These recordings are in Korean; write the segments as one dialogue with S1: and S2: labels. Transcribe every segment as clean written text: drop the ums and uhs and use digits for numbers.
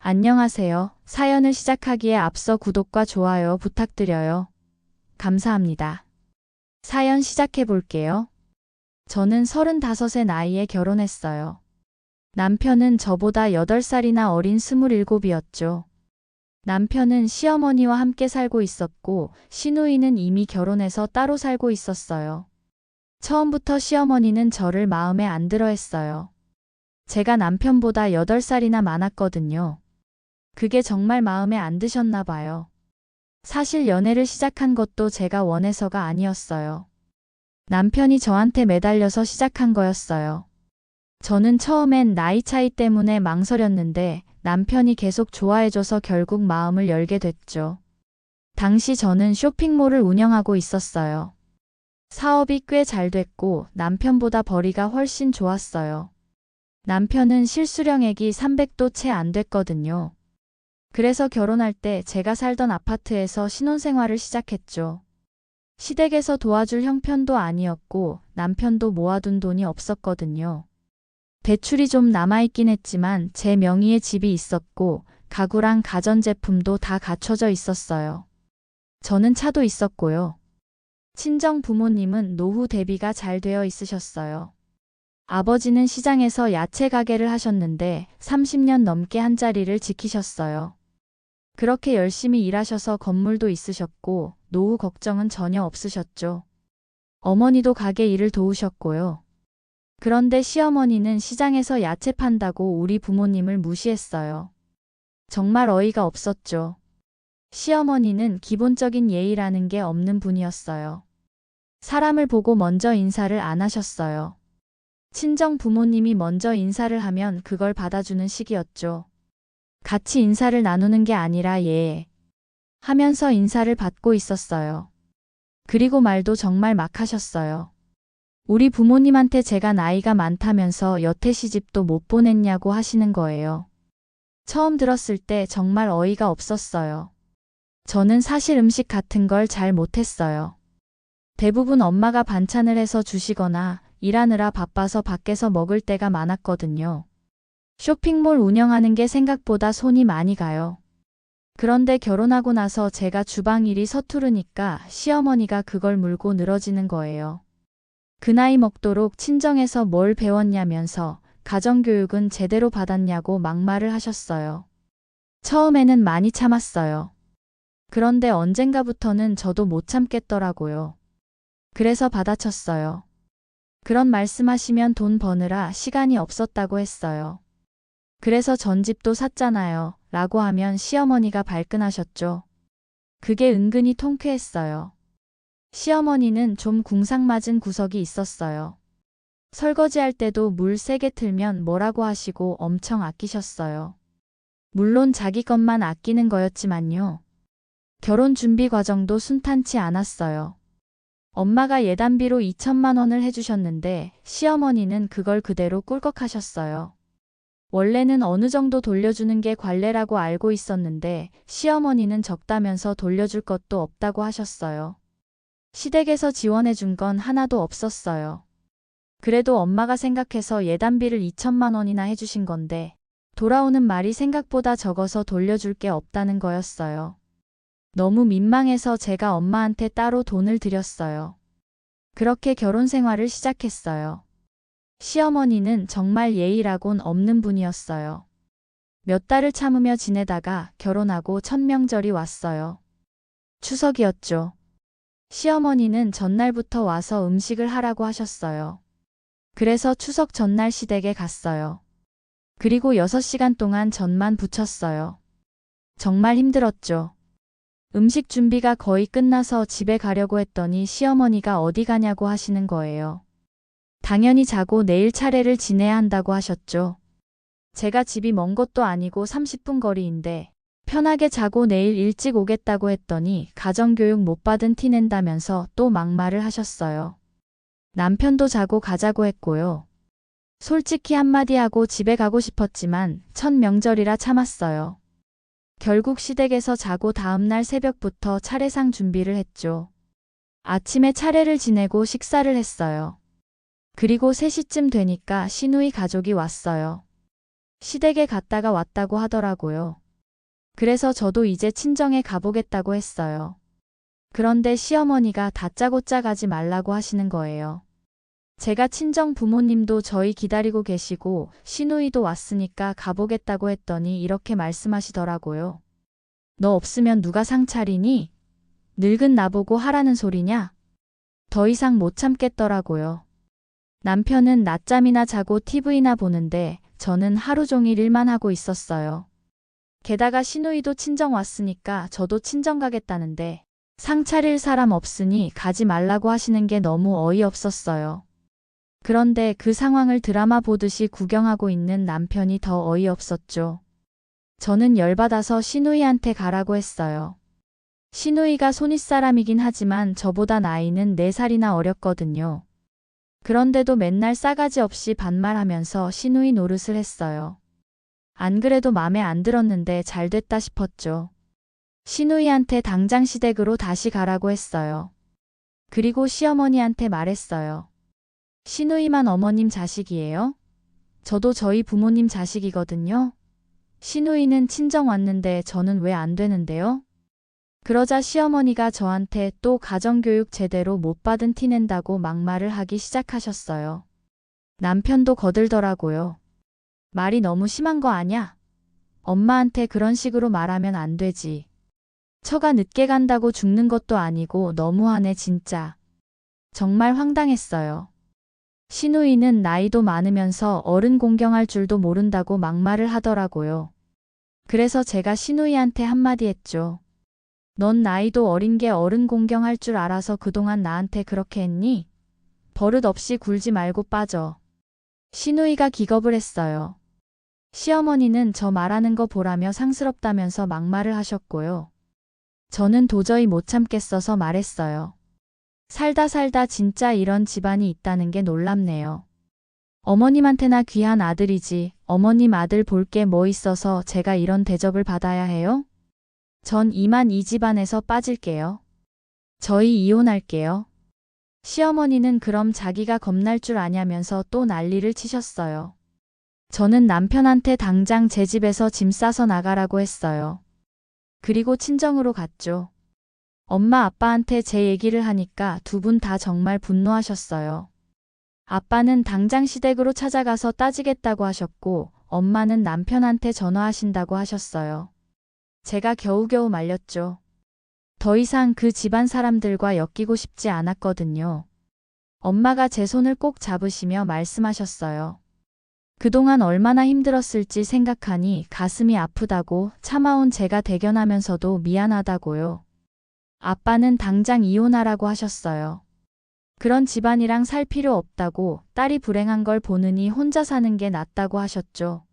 S1: 안녕하세요. 사연을 시작하기에 앞서 구독과 좋아요 부탁드려요. 감사합니다. 사연 시작해 볼게요. 저는 35의 나이에 결혼했어요. 남편은 저보다 8살이나 어린 27이었죠. 남편은 시어머니와 함께 살고 있었고, 시누이는 이미 결혼해서 따로 살고 있었어요. 처음부터 시어머니는 저를 마음에 안 들어 했어요. 제가 남편보다 8살이나 많았거든요. 그게 정말 마음에 안 드셨나 봐요. 사실 연애를 시작한 것도 제가 원해서가 아니었어요. 남편이 저한테 매달려서 시작한 거였어요. 저는 처음엔 나이 차이 때문에 망설였는데 남편이 계속 좋아해줘서 결국 마음을 열게 됐죠. 당시 저는 쇼핑몰을 운영하고 있었어요. 사업이 꽤 잘 됐고 남편보다 벌이가 훨씬 좋았어요. 남편은 실수령액이 300도 채 안 됐거든요. 그래서 결혼할 때 제가 살던 아파트에서 신혼생활을 시작했죠. 시댁에서 도와줄 형편도 아니었고 남편도 모아둔 돈이 없었거든요. 대출이 좀 남아있긴 했지만 제 명의의 집이 있었고 가구랑 가전제품도 다 갖춰져 있었어요. 저는 차도 있었고요. 친정 부모님은 노후 대비가 잘 되어 있으셨어요. 아버지는 시장에서 야채 가게를 하셨는데 30년 넘게 한 자리를 지키셨어요. 그렇게 열심히 일하셔서 건물도 있으셨고 노후 걱정은 전혀 없으셨죠. 어머니도 가게 일을 도우셨고요. 그런데 시어머니는 시장에서 야채 판다고 우리 부모님을 무시했어요. 정말 어이가 없었죠. 시어머니는 기본적인 예의라는 게 없는 분이었어요. 사람을 보고 먼저 인사를 안 하셨어요. 친정 부모님이 먼저 인사를 하면 그걸 받아주는 식이었죠. 같이 인사를 나누는 게 아니라 예 하면서 인사를 받고 있었어요. 그리고 말도 정말 막 하셨어요. 우리 부모님한테 제가 나이가 많다면서 여태 시집도 못 보냈냐고 하시는 거예요. 처음 들었을 때 정말 어이가 없었어요. 저는 사실 음식 같은 걸 잘 못했어요. 대부분 엄마가 반찬을 해서 주시거나 일하느라 바빠서 밖에서 먹을 때가 많았거든요. 쇼핑몰 운영하는 게 생각보다 손이 많이 가요. 그런데 결혼하고 나서 제가 주방 일이 서투르니까 시어머니가 그걸 물고 늘어지는 거예요. 그 나이 먹도록 친정에서 뭘 배웠냐면서 가정교육은 제대로 받았냐고 막말을 하셨어요. 처음에는 많이 참았어요. 그런데 언젠가부터는 저도 못 참겠더라고요. 그래서 받아쳤어요. 그런 말씀하시면 돈 버느라 시간이 없었다고 했어요. 그래서 전집도 샀잖아요. 라고 하면 시어머니가 발끈하셨죠. 그게 은근히 통쾌했어요. 시어머니는 좀 궁상맞은 구석이 있었어요. 설거지할 때도 물 세게 틀면 뭐라고 하시고 엄청 아끼셨어요. 물론 자기 것만 아끼는 거였지만요. 결혼 준비 과정도 순탄치 않았어요. 엄마가 예단비로 2천만 원을 해주셨는데 시어머니는 그걸 그대로 꿀꺽하셨어요. 원래는 어느 정도 돌려주는 게 관례라고 알고 있었는데 시어머니는 적다면서 돌려줄 것도 없다고 하셨어요. 시댁에서 지원해 준 건 하나도 없었어요. 그래도 엄마가 생각해서 예단비를 2천만 원이나 해주신 건데 돌아오는 말이 생각보다 적어서 돌려줄 게 없다는 거였어요. 너무 민망해서 제가 엄마한테 따로 돈을 드렸어요. 그렇게 결혼 생활을 시작했어요. 시어머니는 정말 예의라곤 없는 분이었어요. 몇 달을 참으며 지내다가 결혼하고 첫 명절이 왔어요. 추석이었죠. 시어머니는 전날부터 와서 음식을 하라고 하셨어요. 그래서 추석 전날 시댁에 갔어요. 그리고 6시간 동안 전만 부쳤어요. 정말 힘들었죠. 음식 준비가 거의 끝나서 집에 가려고 했더니 시어머니가 어디 가냐고 하시는 거예요. 당연히 자고 내일 차례를 지내야 한다고 하셨죠. 제가 집이 먼 것도 아니고 30분 거리인데 편하게 자고 내일 일찍 오겠다고 했더니 가정교육 못 받은 티 낸다면서 또 막말을 하셨어요. 남편도 자고 가자고 했고요. 솔직히 한마디 하고 집에 가고 싶었지만 첫 명절이라 참았어요. 결국 시댁에서 자고 다음날 새벽부터 차례상 준비를 했죠. 아침에 차례를 지내고 식사를 했어요. 그리고 3시쯤 되니까 시누이 가족이 왔어요. 시댁에 갔다가 왔다고 하더라고요. 그래서 저도 이제 친정에 가보겠다고 했어요. 그런데 시어머니가 다짜고짜 가지 말라고 하시는 거예요. 제가 친정 부모님도 저희 기다리고 계시고 시누이도 왔으니까 가보겠다고 했더니 이렇게 말씀하시더라고요. 너 없으면 누가 상 차리니? 늙은 나보고 하라는 소리냐? 더 이상 못 참겠더라고요. 남편은 낮잠이나 자고 TV나 보는데 저는 하루 종일 일만 하고 있었어요. 게다가 시누이도 친정 왔으니까 저도 친정 가겠다는데 상 차릴 사람 없으니 가지 말라고 하시는 게 너무 어이없었어요. 그런데 그 상황을 드라마 보듯이 구경하고 있는 남편이 더 어이없었죠. 저는 열받아서 시누이한테 가라고 했어요. 시누이가 손윗사람이긴 하지만 저보다 나이는 4살이나 어렸거든요. 그런데도 맨날 싸가지 없이 반말하면서 시누이 노릇을 했어요. 안 그래도 맘에 안 들었는데 잘 됐다 싶었죠. 시누이한테 당장 시댁으로 다시 가라고 했어요. 그리고 시어머니한테 말했어요. 시누이만 어머님 자식이에요? 저도 저희 부모님 자식이거든요. 시누이는 친정 왔는데 저는 왜 안 되는데요? 그러자 시어머니가 저한테 또 가정교육 제대로 못 받은 티 낸다고 막말을 하기 시작하셨어요. 남편도 거들더라고요. 말이 너무 심한 거 아냐? 엄마한테 그런 식으로 말하면 안 되지. 처가 늦게 간다고 죽는 것도 아니고 너무하네 진짜. 정말 황당했어요. 시누이는 나이도 많으면서 어른 공경할 줄도 모른다고 막말을 하더라고요. 그래서 제가 시누이한테 한마디 했죠. 넌 나이도 어린 게 어른 공경할 줄 알아서 그동안 나한테 그렇게 했니? 버릇 없이 굴지 말고 빠져. 시누이가 기겁을 했어요. 시어머니는 저 말하는 거 보라며 상스럽다면서 막말을 하셨고요. 저는 도저히 못 참겠어서 말했어요. 살다 살다 진짜 이런 집안이 있다는 게 놀랍네요. 어머님한테나 귀한 아들이지 어머님 아들 볼 게 뭐 있어서 제가 이런 대접을 받아야 해요? 전 이만 이 집안에서 빠질게요. 저희 이혼할게요. 시어머니는 그럼 자기가 겁날 줄 아냐면서 또 난리를 치셨어요. 저는 남편한테 당장 제 집에서 짐 싸서 나가라고 했어요. 그리고 친정으로 갔죠. 엄마 아빠한테 제 얘기를 하니까 두 분 다 정말 분노하셨어요. 아빠는 당장 시댁으로 찾아가서 따지겠다고 하셨고 엄마는 남편한테 전화하신다고 하셨어요. 제가 겨우겨우 말렸죠. 더 이상 그 집안 사람들과 엮이고 싶지 않았거든요. 엄마가 제 손을 꼭 잡으시며 말씀하셨어요. 그동안 얼마나 힘들었을지 생각하니 가슴이 아프다고 참아온 제가 대견하면서도 미안하다고요. 아빠는 당장 이혼하라고 하셨어요. 그런 집안이랑 살 필요 없다고 딸이 불행한 걸 보느니 혼자 사는 게 낫다고 하셨죠.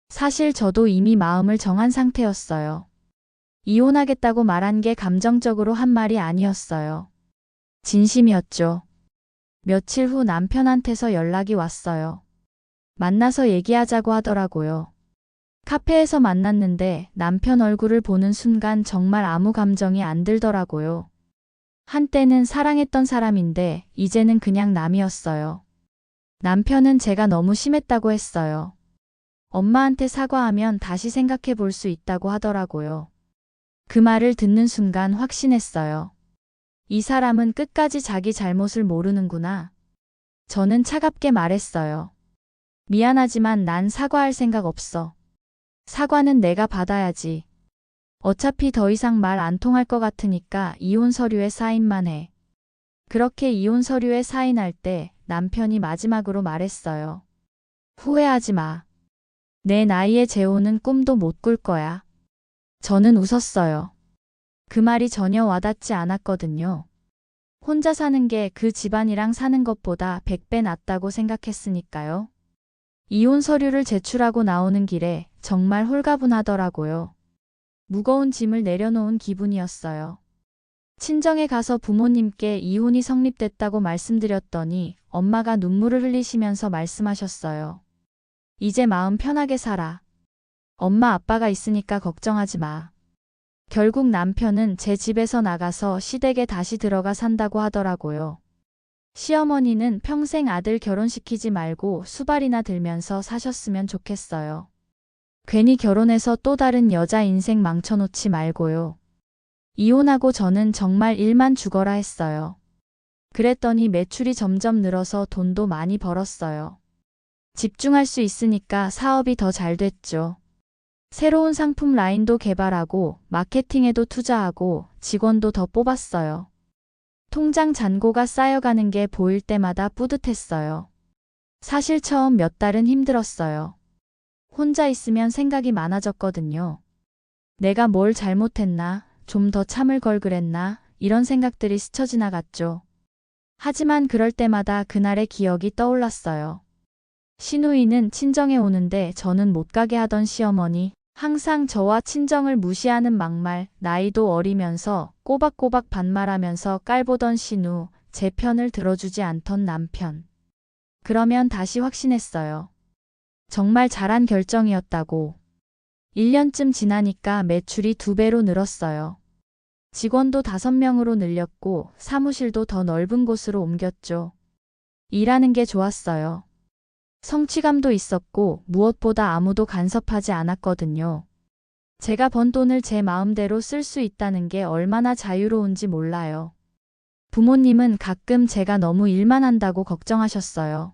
S1: 사실 저도 이미 마음을 정한 상태였어요. 이혼하겠다고 말한 게 감정적으로 한 말이 아니었어요. 진심이었죠. 며칠 후 남편한테서 연락이 왔어요. 만나서 얘기하자고 하더라고요. 카페에서 만났는데 남편 얼굴을 보는 순간 정말 아무 감정이 안 들더라고요. 한때는 사랑했던 사람인데 이제는 그냥 남이었어요. 남편은 제가 너무 심했다고 했어요. 엄마한테 사과하면 다시 생각해 볼 수 있다고 하더라고요. 그 말을 듣는 순간 확신했어요. 이 사람은 끝까지 자기 잘못을 모르는구나. 저는 차갑게 말했어요. 미안하지만 난 사과할 생각 없어. 사과는 내가 받아야지. 어차피 더 이상 말 안 통할 것 같으니까 이혼 서류에 사인만 해. 그렇게 이혼 서류에 사인할 때 남편이 마지막으로 말했어요. 후회하지 마. 내 나이에 재혼은 꿈도 못 꿀 거야. 저는 웃었어요. 그 말이 전혀 와닿지 않았거든요. 혼자 사는 게 그 집안이랑 사는 것보다 100배 낫다고 생각했으니까요. 이혼 서류를 제출하고 나오는 길에 정말 홀가분하더라고요. 무거운 짐을 내려놓은 기분이었어요. 친정에 가서 부모님께 이혼이 성립됐다고 말씀드렸더니 엄마가 눈물을 흘리시면서 말씀하셨어요. 이제 마음 편하게 살아. 엄마 아빠가 있으니까 걱정하지 마. 결국 남편은 제 집에서 나가서 시댁에 다시 들어가 산다고 하더라고요. 시어머니는 평생 아들 결혼시키지 말고 수발이나 들면서 사셨으면 좋겠어요. 괜히 결혼해서 또 다른 여자 인생 망쳐놓지 말고요. 이혼하고 저는 정말 일만 죽어라 했어요. 그랬더니 매출이 점점 늘어서 돈도 많이 벌었어요. 집중할 수 있으니까 사업이 더 잘 됐죠. 새로운 상품 라인도 개발하고 마케팅에도 투자하고 직원도 더 뽑았어요. 통장 잔고가 쌓여가는 게 보일 때마다 뿌듯했어요. 사실 처음 몇 달은 힘들었어요. 혼자 있으면 생각이 많아졌거든요. 내가 뭘 잘못했나, 좀 더 참을 걸 그랬나, 이런 생각들이 스쳐 지나갔죠. 하지만 그럴 때마다 그날의 기억이 떠올랐어요. 시누이는 친정에 오는데 저는 못 가게 하던 시어머니, 항상 저와 친정을 무시하는 막말, 나이도 어리면서 꼬박꼬박 반말하면서 깔보던 시누, 제 편을 들어주지 않던 남편. 그러면 다시 확신했어요. 정말 잘한 결정이었다고. 1년쯤 지나니까 매출이 2배로 늘었어요. 직원도 5명으로 늘렸고 사무실도 더 넓은 곳으로 옮겼죠. 일하는 게 좋았어요. 성취감도 있었고 무엇보다 아무도 간섭하지 않았거든요. 제가 번 돈을 제 마음대로 쓸 수 있다는 게 얼마나 자유로운지 몰라요. 부모님은 가끔 제가 너무 일만 한다고 걱정하셨어요.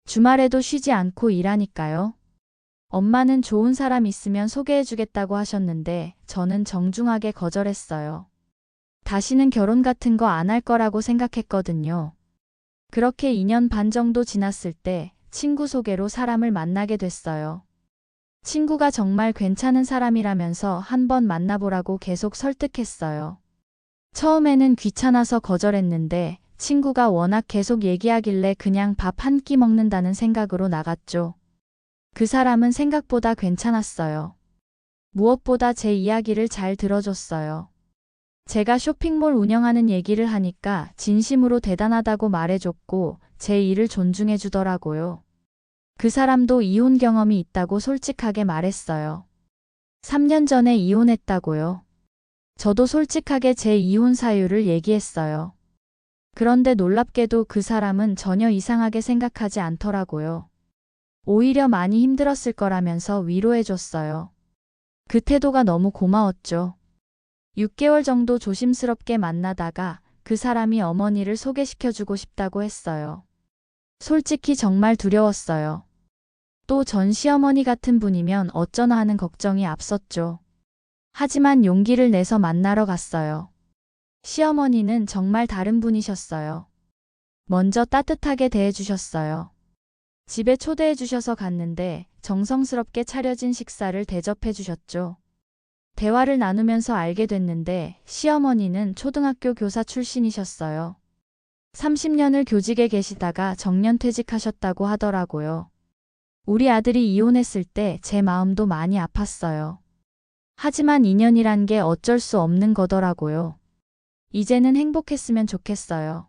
S1: 주말에도 쉬지 않고 일하니까요. 엄마는 좋은 사람 있으면 소개해주겠다고 하셨는데 저는 정중하게 거절했어요. 다시는 결혼 같은 거 안 할 거라고 생각했거든요. 그렇게 2년 반 정도 지났을 때 친구 소개로 사람을 만나게 됐어요. 친구가 정말 괜찮은 사람이라면서 한번 만나보라고 계속 설득했어요. 처음에는 귀찮아서 거절했는데 친구가 워낙 계속 얘기하길래 그냥 밥 한 끼 먹는다는 생각으로 나갔죠. 그 사람은 생각보다 괜찮았어요. 무엇보다 제 이야기를 잘 들어줬어요. 제가 쇼핑몰 운영하는 얘기를 하니까 진심으로 대단하다고 말해줬고 제 일을 존중해 주더라고요. 그 사람도 이혼 경험이 있다고 솔직하게 말했어요. 3년 전에 이혼했다고요. 저도 솔직하게 제 이혼 사유를 얘기했어요. 그런데 놀랍게도 그 사람은 전혀 이상하게 생각하지 않더라고요. 오히려 많이 힘들었을 거라면서 위로해줬어요. 그 태도가 너무 고마웠죠. 6개월 정도 조심스럽게 만나다가 그 사람이 어머니를 소개시켜주고 싶다고 했어요. 솔직히 정말 두려웠어요. 또 전 시어머니 같은 분이면 어쩌나 하는 걱정이 앞섰죠. 하지만 용기를 내서 만나러 갔어요. 시어머니는 정말 다른 분이셨어요. 먼저 따뜻하게 대해주셨어요. 집에 초대해 주셔서 갔는데 정성스럽게 차려진 식사를 대접해 주셨죠. 대화를 나누면서 알게 됐는데 시어머니는 초등학교 교사 출신이셨어요. 30년을 교직에 계시다가 정년퇴직하셨다고 하더라고요. 우리 아들이 이혼했을 때 제 마음도 많이 아팠어요. 하지만 인연이란 게 어쩔 수 없는 거더라고요. 이제는 행복했으면 좋겠어요.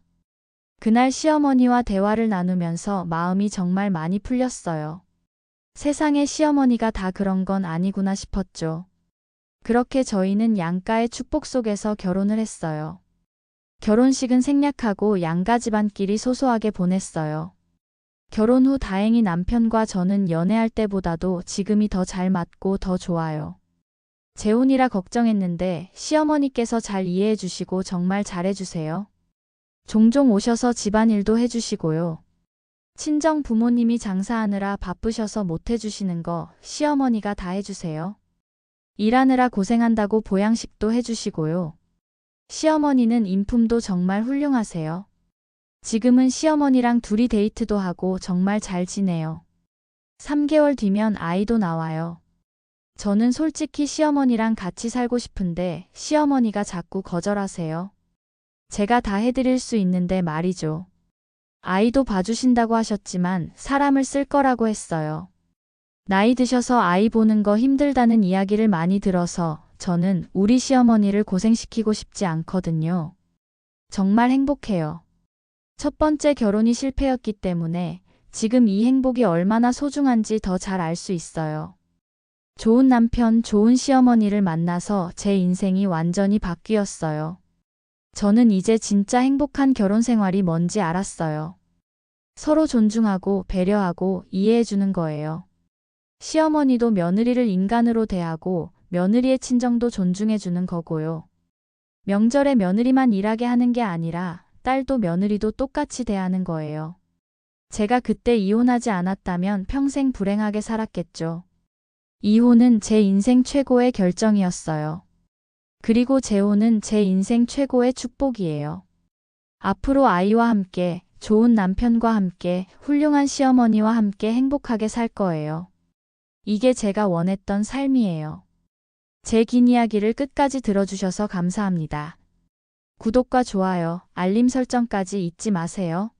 S1: 그날 시어머니와 대화를 나누면서 마음이 정말 많이 풀렸어요. 세상에 시어머니가 다 그런 건 아니구나 싶었죠. 그렇게 저희는 양가의 축복 속에서 결혼을 했어요. 결혼식은 생략하고 양가 집안끼리 소소하게 보냈어요. 결혼 후 다행히 남편과 저는 연애할 때보다도 지금이 더 잘 맞고 더 좋아요. 재혼이라 걱정했는데 시어머니께서 잘 이해해 주시고 정말 잘해 주세요. 종종 오셔서 집안일도 해주시고요. 친정 부모님이 장사하느라 바쁘셔서 못 해주시는 거 시어머니가 다 해주세요. 일하느라 고생한다고 보양식도 해주시고요. 시어머니는 인품도 정말 훌륭하세요. 지금은 시어머니랑 둘이 데이트도 하고 정말 잘 지내요. 3개월 뒤면 아이도 나와요. 저는 솔직히 시어머니랑 같이 살고 싶은데 시어머니가 자꾸 거절하세요. 제가 다 해드릴 수 있는데 말이죠. 아이도 봐주신다고 하셨지만 사람을 쓸 거라고 했어요. 나이 드셔서 아이 보는 거 힘들다는 이야기를 많이 들어서 저는 우리 시어머니를 고생시키고 싶지 않거든요. 정말 행복해요. 첫 번째 결혼이 실패였기 때문에 지금 이 행복이 얼마나 소중한지 더 잘 알 수 있어요. 좋은 남편, 좋은 시어머니를 만나서 제 인생이 완전히 바뀌었어요. 저는 이제 진짜 행복한 결혼 생활이 뭔지 알았어요. 서로 존중하고 배려하고 이해해주는 거예요. 시어머니도 며느리를 인간으로 대하고 며느리의 친정도 존중해주는 거고요. 명절에 며느리만 일하게 하는 게 아니라 딸도 며느리도 똑같이 대하는 거예요. 제가 그때 이혼하지 않았다면 평생 불행하게 살았겠죠. 이혼은 제 인생 최고의 결정이었어요. 그리고 재혼은 제 인생 최고의 축복이에요. 앞으로 아이와 함께, 좋은 남편과 함께, 훌륭한 시어머니와 함께 행복하게 살 거예요. 이게 제가 원했던 삶이에요. 제 긴 이야기를 끝까지 들어주셔서 감사합니다. 구독과 좋아요, 알림 설정까지 잊지 마세요.